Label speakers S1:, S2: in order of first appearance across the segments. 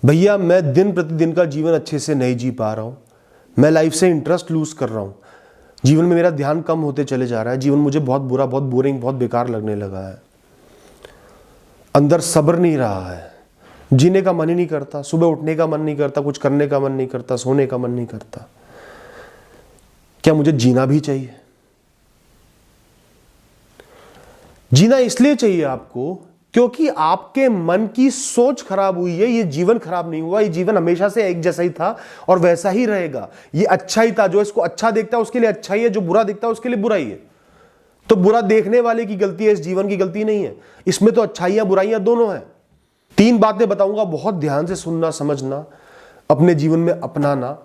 S1: भैया मैं दिन प्रतिदिन का जीवन अच्छे से नहीं जी पा रहा हूँ, मैं लाइफ से इंटरेस्ट लूज कर रहा हूँ, जीवन में मेरा ध्यान कम होते चले जा रहा है, जीवन मुझे बहुत बुरा, बहुत बोरिंग, बहुत बेकार लगने लगा है, अंदर सब्र नहीं रहा है, जीने का मन ही नहीं करता, सुबह उठने का मन नहीं करता, कुछ करने का मन नहीं करता, सोने का मन नहीं करता। क्या मुझे जीना भी चाहिए? जीना इसलिए चाहिए आपको क्योंकि आपके मन की सोच खराब हुई है। ये जीवन खराब नहीं हुआ, ये जीवन हमेशा से एक जैसा ही था और वैसा ही रहेगा। ये अच्छा ही था, जो इसको अच्छा देखता है उसके लिए अच्छा ही है, जो बुरा देखता है उसके लिए बुरा ही है। तो बुरा देखने वाले की गलती है, इस जीवन की गलती नहीं है। इसमें तो अच्छाइयां बुराइयां दोनों हैं। 3 बातें बताऊंगा, बहुत ध्यान से सुनना, समझना, अपने जीवन में अपनाना,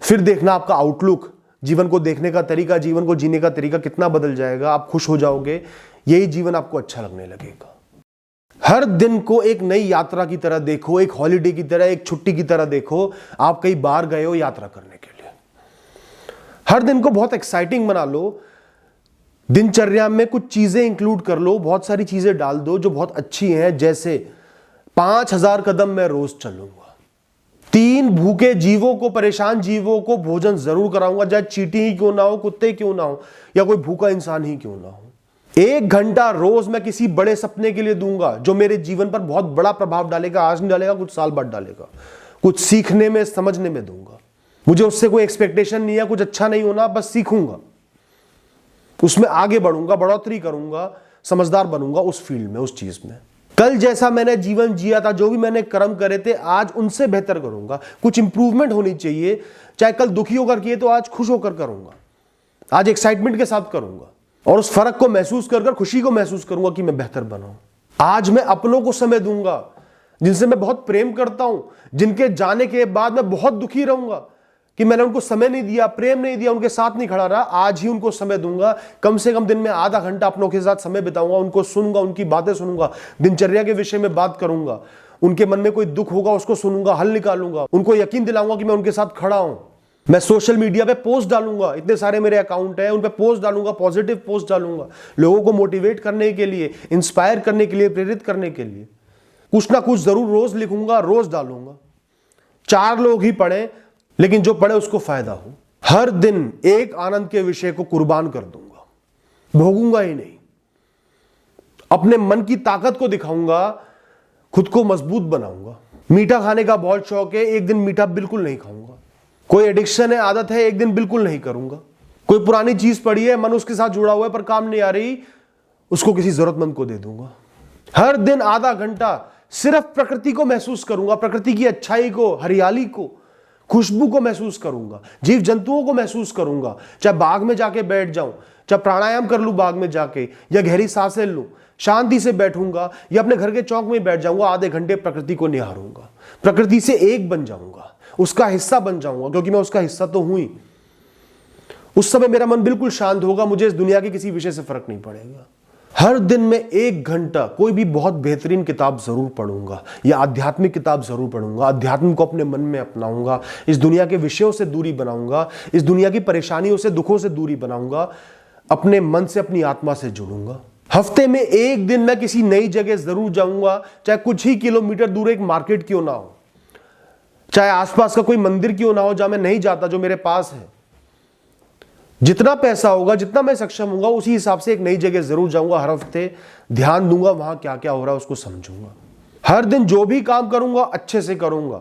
S1: फिर देखना आपका आउटलुक, जीवन को देखने का तरीका, जीवन को जीने का तरीका कितना बदल जाएगा। आप खुश हो जाओगे, यही जीवन आपको अच्छा लगने लगेगा। हर दिन को एक नई यात्रा की तरह देखो, एक हॉलिडे की तरह, एक छुट्टी की तरह देखो। आप कहीं बाहर गए हो यात्रा करने के लिए, हर दिन को बहुत एक्साइटिंग बना लो। दिनचर्या में कुछ चीजें इंक्लूड कर लो, बहुत सारी चीजें डाल दो जो बहुत अच्छी हैं, जैसे 5000 कदम मैं रोज चलूंगा, 3 भूखे जीवों को, परेशान जीवों को भोजन जरूर कराऊंगा, चाहे चींटी ही क्यों ना हो, कुत्ते क्यों ना हो, या कोई भूखा इंसान ही क्यों ना हो। 1 घंटा रोज मैं किसी बड़े सपने के लिए दूंगा जो मेरे जीवन पर बहुत बड़ा प्रभाव डालेगा। आज नहीं डालेगा, कुछ साल बाद डालेगा। कुछ सीखने में, समझने में दूंगा। मुझे उससे कोई एक्सपेक्टेशन नहीं है, कुछ अच्छा नहीं होना, बस सीखूंगा, उसमें आगे बढ़ूंगा, बढ़ोतरी करूंगा, समझदार बनूंगा उस फील्ड में, उस चीज में। कल जैसा मैंने जीवन जिया था, जो भी मैंने कर्म करे थे, आज उनसे बेहतर करूंगा। कुछ इंप्रूवमेंट होनी चाहिए। चाहे कल दुखी होकर किए तो आज खुश होकर करूंगा, आज एक्साइटमेंट के साथ करूंगा, और उस फर्क को महसूस कर खुशी को महसूस करूंगा कि मैं बेहतर बनाऊं। आज मैं अपनों को समय दूंगा जिनसे मैं बहुत प्रेम करता हूं, जिनके जाने के बाद मैं बहुत दुखी रहूंगा कि मैंने उनको समय नहीं दिया, प्रेम नहीं दिया, उनके साथ नहीं खड़ा रहा। आज ही उनको समय दूंगा। कम से कम दिन में आधा घंटा अपनों के साथ समय बिताऊंगा, उनको सुनूंगा, उनकी बातें सुनूंगा, दिनचर्या के विषय में बात करूंगा, उनके मन में कोई दुख होगा उसको सुनूंगा, हल निकालूंगा, उनको यकीन दिलाऊंगा कि मैं उनके साथ खड़ा हूं। मैं सोशल मीडिया पे पोस्ट डालूंगा, इतने सारे मेरे अकाउंट हैं, उन पे पोस्ट डालूंगा, पॉजिटिव पोस्ट डालूंगा, लोगों को मोटिवेट करने के लिए, इंस्पायर करने के लिए, प्रेरित करने के लिए। कुछ ना कुछ जरूर रोज लिखूंगा, रोज डालूंगा। 4 लोग ही पढ़े, लेकिन जो पढ़े उसको फायदा हो। हर दिन एक आनंद के विषय को कुर्बान कर दूंगा, भोगूंगा ही नहीं। अपने मन की ताकत को दिखाऊंगा, खुद को मजबूत बनाऊंगा। मीठा खाने का बहुत शौक है, एक दिन मीठा बिल्कुल नहीं खाऊंगा। कोई एडिक्शन है, आदत है, एक दिन बिल्कुल नहीं करूंगा। कोई पुरानी चीज पड़ी है, मन उसके साथ जुड़ा हुआ है पर काम नहीं आ रही, उसको किसी जरूरतमंद को दे दूंगा। हर दिन आधा घंटा सिर्फ प्रकृति को महसूस करूंगा, प्रकृति की अच्छाई को, हरियाली को, खुशबू को महसूस करूंगा, जीव जंतुओं को महसूस करूंगा। चाहे बाग में जाके बैठ जाऊं, चाहे प्राणायाम कर लूं बाग में जाके, या गहरी सांसें लूं, शांति से बैठूंगा, या अपने घर के चौक में बैठ जाऊंगा, आधे घंटे प्रकृति को निहारूंगा, प्रकृति से एक बन जाऊंगा, उसका हिस्सा बन जाऊंगा, क्योंकि मैं उसका हिस्सा तो हूं ही। उस समय मेरा मन बिल्कुल शांत होगा, मुझे इस दुनिया के किसी विषय से फर्क नहीं पड़ेगा। हर दिन में 1 घंटा कोई भी बहुत बेहतरीन किताब जरूर पढ़ूंगा, या आध्यात्मिक किताब जरूर पढ़ूंगा, अध्यात्म को अपने मन में अपनाऊंगा, इस दुनिया के विषयों से दूरी बनाऊंगा, इस दुनिया की परेशानियों से, दुखों से दूरी बनाऊंगा, अपने मन से, अपनी आत्मा से जुड़ूंगा। हफ्ते में 1 दिन मैं किसी नई जगह जरूर जाऊंगा, चाहे कुछ ही किलोमीटर दूर एक मार्केट क्यों ना हो, चाहे आसपास का कोई मंदिर क्यों ना हो जहां मैं नहीं जाता, जो मेरे पास है। जितना पैसा होगा, जितना मैं सक्षम होऊंगा, उसी हिसाब से एक नई जगह जरूर जाऊंगा। हर हफ्ते ध्यान दूंगा, वहां क्या क्या हो रहा है उसको समझूंगा। हर दिन जो भी काम करूंगा अच्छे से करूंगा,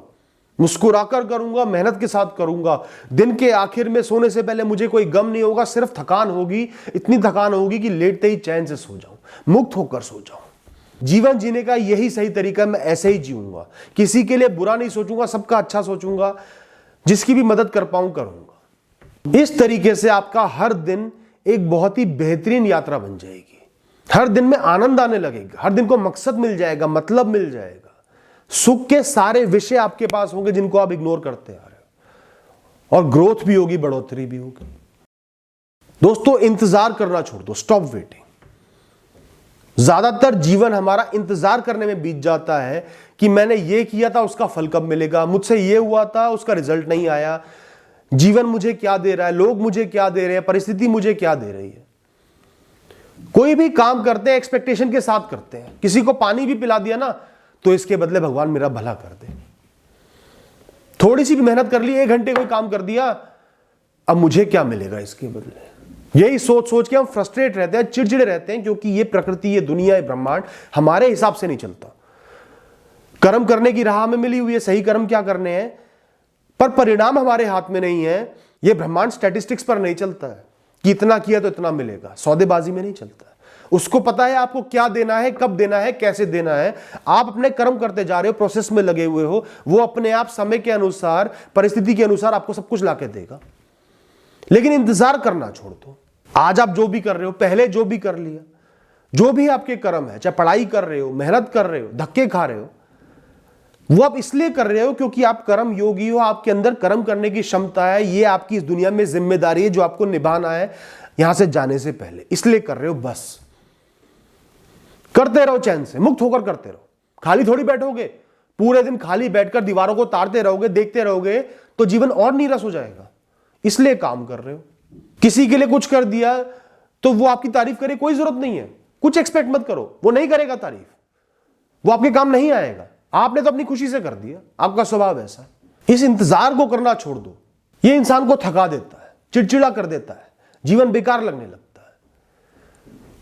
S1: मुस्कुराकर करूंगा, मेहनत के साथ करूंगा। दिन के आखिर में सोने से पहले मुझे कोई गम नहीं होगा, सिर्फ थकान होगी। इतनी थकान होगी कि लेटते ही चैन से सो जाऊं, मुक्त होकर सो जाऊं। जीवन जीने का यही सही तरीका, मैं ऐसे ही जीऊंगा। किसी के लिए बुरा नहीं सोचूंगा, सबका अच्छा सोचूंगा, जिसकी भी मदद कर पाऊं करूंगा। इस तरीके से आपका हर दिन एक बहुत ही बेहतरीन यात्रा बन जाएगी। हर दिन में आनंद आने लगेगा, हर दिन को मकसद मिल जाएगा, मतलब मिल जाएगा। सुख के सारे विषय आपके पास होंगे जिनको आप इग्नोर करते आ रहे हो, और ग्रोथ भी होगी, बढ़ोतरी भी होगी। दोस्तों, इंतजार करना छोड़ दो, स्टॉप वेटिंग। ज्यादातर जीवन हमारा इंतजार करने में बीत जाता है कि मैंने ये किया था, उसका फल कब मिलेगा, मुझसे ये हुआ था, उसका रिजल्ट नहीं आया, जीवन मुझे क्या दे रहा है, लोग मुझे क्या दे रहे हैं, परिस्थिति मुझे क्या दे रही है। कोई भी काम करते हैं एक्सपेक्टेशन के साथ करते हैं। किसी को पानी भी पिला दिया ना, तो इसके बदले भगवान मेरा भला कर दे। थोड़ी सी भी मेहनत कर ली, 1 घंटे कोई काम कर दिया, अब मुझे क्या मिलेगा इसके बदले। यही सोच सोच के हम फ्रस्ट्रेट रहते हैं, चिड़चिड़े रहते हैं, क्योंकि ये प्रकृति, ये दुनिया, ये ब्रह्मांड हमारे हिसाब से नहीं चलता। कर्म करने की राह में मिली हुई है, सही कर्म क्या करने हैं, पर परिणाम हमारे हाथ में नहीं है। ये ब्रह्मांड स्टैटिस्टिक्स पर नहीं चलता है कि इतना किया तो इतना मिलेगा, सौदेबाजी में नहीं चलता है। उसको पता है आपको क्या देना है, कब देना है, कैसे देना है। आप अपने कर्म करते जा रहे हो, प्रोसेस में लगे हुए हो, वो अपने आप समय के अनुसार, परिस्थिति के अनुसार आपको सब कुछ लाके देगा। लेकिन इंतजार करना छोड़ दो। आज आप जो भी कर रहे हो, पहले जो भी कर लिया, जो भी आपके कर्म है, चाहे पढ़ाई कर रहे हो, मेहनत कर रहे हो, धक्के खा रहे हो, वो आप इसलिए कर रहे हो क्योंकि आप कर्म योगी हो, आपके अंदर कर्म करने की क्षमता है। ये आपकी इस दुनिया में जिम्मेदारी है जो आपको निभाना है यहां से जाने से पहले, इसलिए कर रहे हो। बस करते रहो, चैन से मुक्त होकर करते रहो। खाली थोड़ी बैठोगे, पूरे दिन खाली बैठकर दीवारों को तारते रहोगे, देखते रहोगे, तो जीवन और नीरस हो जाएगा। इसलिए काम कर रहे हो। किसी के लिए कुछ कर दिया तो वो आपकी तारीफ करे, कोई जरूरत नहीं है। कुछ एक्सपेक्ट मत करो, वो नहीं करेगा तारीफ, वो आपके काम नहीं आएगा। आपने तो अपनी खुशी से कर दिया, आपका स्वभाव ऐसा। इस इंतजार को करना छोड़ दो। ये इंसान को थका देता है, चिड़चिड़ा कर देता है, जीवन बेकार लगने लगता है।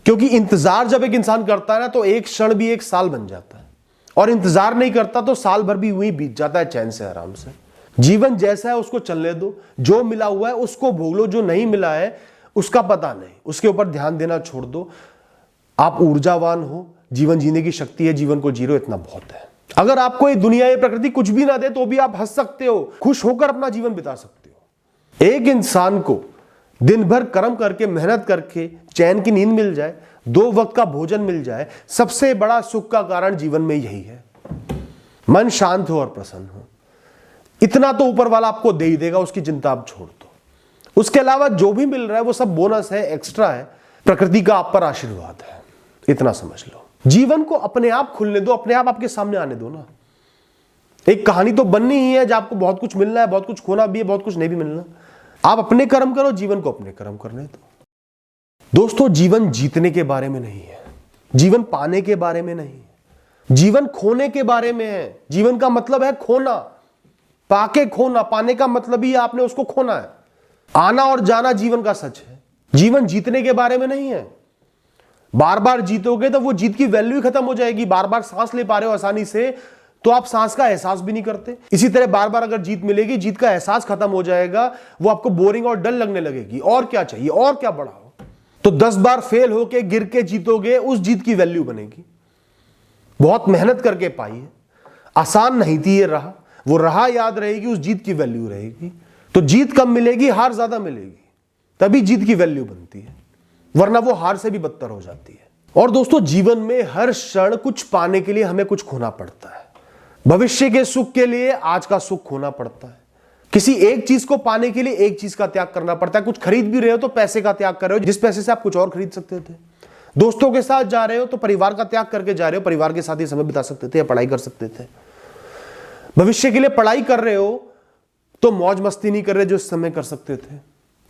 S1: क्योंकि इंतजार जब एक इंसान करता है ना, तो एक क्षण भी 1 साल बन जाता है, और इंतजार नहीं करता तो साल भर भी वही बीत जाता है चैन से, आराम से। जीवन जैसा है उसको चलने दो, जो मिला हुआ है उसको भोग लो, जो नहीं मिला है उसका पता नहीं, उसके ऊपर ध्यान देना छोड़ दो। आप ऊर्जावान हो, जीवन जीने की शक्ति है, जीवन को जीरो, इतना बहुत है। अगर आपको ये दुनिया, ये प्रकृति कुछ भी ना दे तो भी आप हंस सकते हो, खुश होकर अपना जीवन बिता सकते हो। एक इंसान को दिन भर कर्म करके, मेहनत करके चैन की नींद मिल जाए, 2 वक्त का भोजन मिल जाए, सबसे बड़ा सुख का कारण जीवन में यही है। मन शांत हो और प्रसन्न हो, इतना तो ऊपर वाला आपको दे ही देगा, उसकी चिंता आप छोड़ दो। उसके अलावा जो भी मिल रहा है वो सब बोनस है, एक्स्ट्रा है, प्रकृति का आप पर आशीर्वाद है, इतना समझ लो। जीवन को अपने आप खुलने दो, अपने आप आपके सामने आने दो ना। एक कहानी तो बननी ही है जब आपको बहुत कुछ मिलना है, बहुत कुछ खोना भी है, बहुत कुछ नहीं भी मिलना। आप अपने कर्म करो, जीवन को अपने कर्म करने दो। दोस्तों, जीवन जीतने के बारे में नहीं है, जीवन पाने के बारे में नहीं है, जीवन खोने के बारे में है। जीवन का मतलब है खोना, पाके खोना। पाने का मतलब ही आपने उसको खोना है। आना और जाना जीवन का सच है। जीवन जीतने के बारे में नहीं है। बार बार जीतोगे तो वो जीत की वैल्यू ही खत्म हो जाएगी। बार बार सांस ले पा रहे हो आसानी से तो आप सांस का एहसास भी नहीं करते। इसी तरह बार बार अगर जीत मिलेगी, जीत का एहसास खत्म हो जाएगा, वो आपको बोरिंग और डल लगने लगेगी। और क्या चाहिए, और क्या बढ़ाओ। तो 10 बार फेल होके, गिर के जीतोगे, उस जीत की वैल्यू बनेगी। बहुत मेहनत करके पाई है, आसान नहीं थी ये राह, वो राह याद रहेगी, उस जीत की वैल्यू रहेगी। तो जीत कम मिलेगी, हार ज्यादा मिलेगी, तभी जीत की वैल्यू बनती है, वरना वो हार से भी बदतर हो जाती है। और दोस्तों, जीवन में हर क्षण कुछ पाने के लिए हमें कुछ खोना पड़ता है। भविष्य के सुख के लिए आज का सुख खोना पड़ता है। किसी एक चीज को पाने के लिए एक चीज का त्याग करना पड़ता है। कुछ खरीद भी रहे हो तो पैसे का त्याग कर रहे हो, जिस पैसे से आप कुछ और खरीद सकते थे। दोस्तों के साथ जा रहे हो तो परिवार का त्याग करके जा रहे हो, परिवार के साथ ही समय बिता सकते थे या पढ़ाई कर सकते थे। भविष्य के लिए पढ़ाई कर रहे हो तो मौज मस्ती नहीं कर रहे जो इस समय कर सकते थे।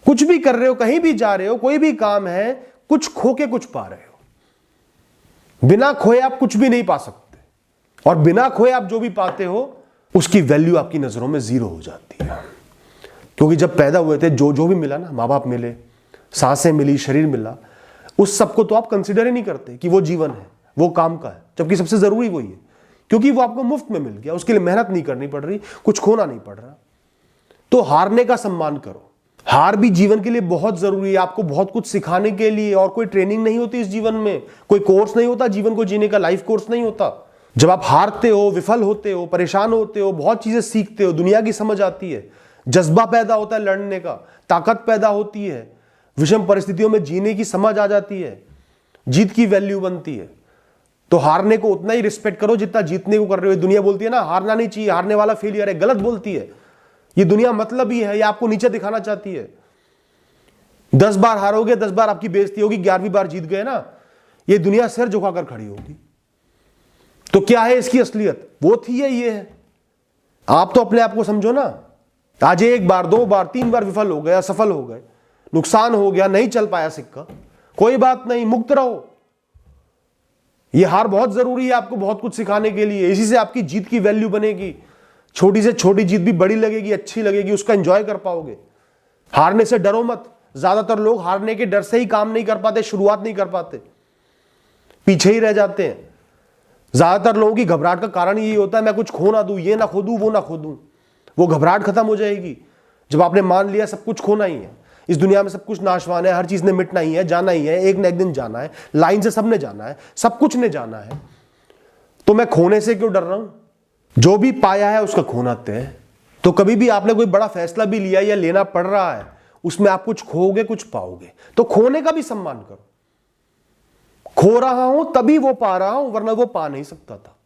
S1: कुछ भी कर रहे हो, कहीं भी जा रहे हो, कोई भी काम है, कुछ खो के कुछ पा रहे हो। बिना खोए आप कुछ भी नहीं पा सकते, और बिना खोए आप जो भी पाते हो उसकी वैल्यू आपकी नजरों में 0 हो जाती है। क्योंकि जब पैदा हुए थे, जो भी मिला ना, माँ बाप मिले, सांसें मिली, शरीर मिला, उस सबको तो आप कंसिडर ही नहीं करते कि वो जीवन है, वो काम का है, जबकि सबसे जरूरी वही है। क्योंकि वो आपको मुफ्त में मिल गया, उसके लिए मेहनत नहीं करनी पड़ रही, कुछ खोना नहीं पड़ रहा। तो हारने का सम्मान करो। हार भी जीवन के लिए बहुत जरूरी है, आपको बहुत कुछ सिखाने के लिए। और कोई ट्रेनिंग नहीं होती इस जीवन में, कोई कोर्स नहीं होता जीवन को जीने का, लाइफ कोर्स नहीं होता। जब आप हारते हो, विफल होते हो, परेशान होते हो, बहुत चीजें सीखते हो, दुनिया की समझ आती है, जज्बा पैदा होता है लड़ने का, ताकत पैदा होती है, विषम परिस्थितियों में जीने की समझ आ जाती है, जीत की वैल्यू बनती है। तो हारने को उतना ही रिस्पेक्ट करो जितना जीतने को कर रहे हो। दुनिया बोलती है ना, हारना नहीं चाहिए, हारने वाला फेलियर है, गलत बोलती है। ये दुनिया मतलब ही है, ये आपको नीचे दिखाना चाहती है। 10 बार हारोगे, 10 बार आपकी बेइज्जती होगी, 11वीं बार जीत गए ना, ये दुनिया सिर झुकाकर खड़ी होगी। तो क्या है इसकी असलियत? वो थी ये है। आप तो अपने आप को समझो ना। आज 1 बार, 2 बार, 3 बार विफल हो गए, असफल हो गए, नुकसान हो गया, नहीं चल पाया सिक्का, कोई बात नहीं, मुक्त रहो। ये हार बहुत जरूरी है आपको बहुत कुछ सिखाने के लिए। इसी से आपकी जीत की वैल्यू बनेगी। छोटी से छोटी जीत भी बड़ी लगेगी, अच्छी लगेगी, उसका एंजॉय कर पाओगे। हारने से डरो मत। ज्यादातर लोग हारने के डर से ही काम नहीं कर पाते, शुरुआत नहीं कर पाते, पीछे ही रह जाते हैं। ज्यादातर लोगों की घबराहट का कारण यही होता है, मैं कुछ खो ना दूं, ये ना खो दूं, वो ना खो दूं। वो घबराहट खत्म हो जाएगी जब आपने मान लिया सब कुछ खोना ही है। इस दुनिया में सब कुछ नाशवान है, हर चीज ने मिटना ही है, जाना ही है, एक न एक दिन जाना है, लाइन से सबने जाना है, सब कुछ ने जाना है। तो मैं खोने से क्यों डर रहा हूं? जो भी पाया है उसका खोना तय है। तो कभी भी आपने कोई बड़ा फैसला भी लिया या लेना पड़ रहा है, उसमें आप कुछ खोओगे कुछ पाओगे, तो खोने का भी सम्मान करो। खो रहा हूं तभी वो पा रहा हूं, वरना वो पा नहीं सकता था।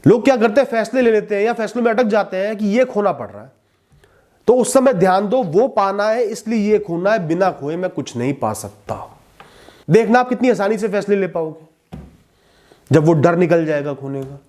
S1: लोग क्या करते हैं, फैसले ले लेते हैं या फैसलों में अटक जाते हैं कि ये खोना पड़ रहा है, तो उस समय ध्यान दो वो पाना है इसलिए ये खोना है, बिना खोए मैं कुछ नहीं पा सकता। देखना आप कितनी आसानी से फैसले ले पाओगे जब वो डर निकल जाएगा खोने का।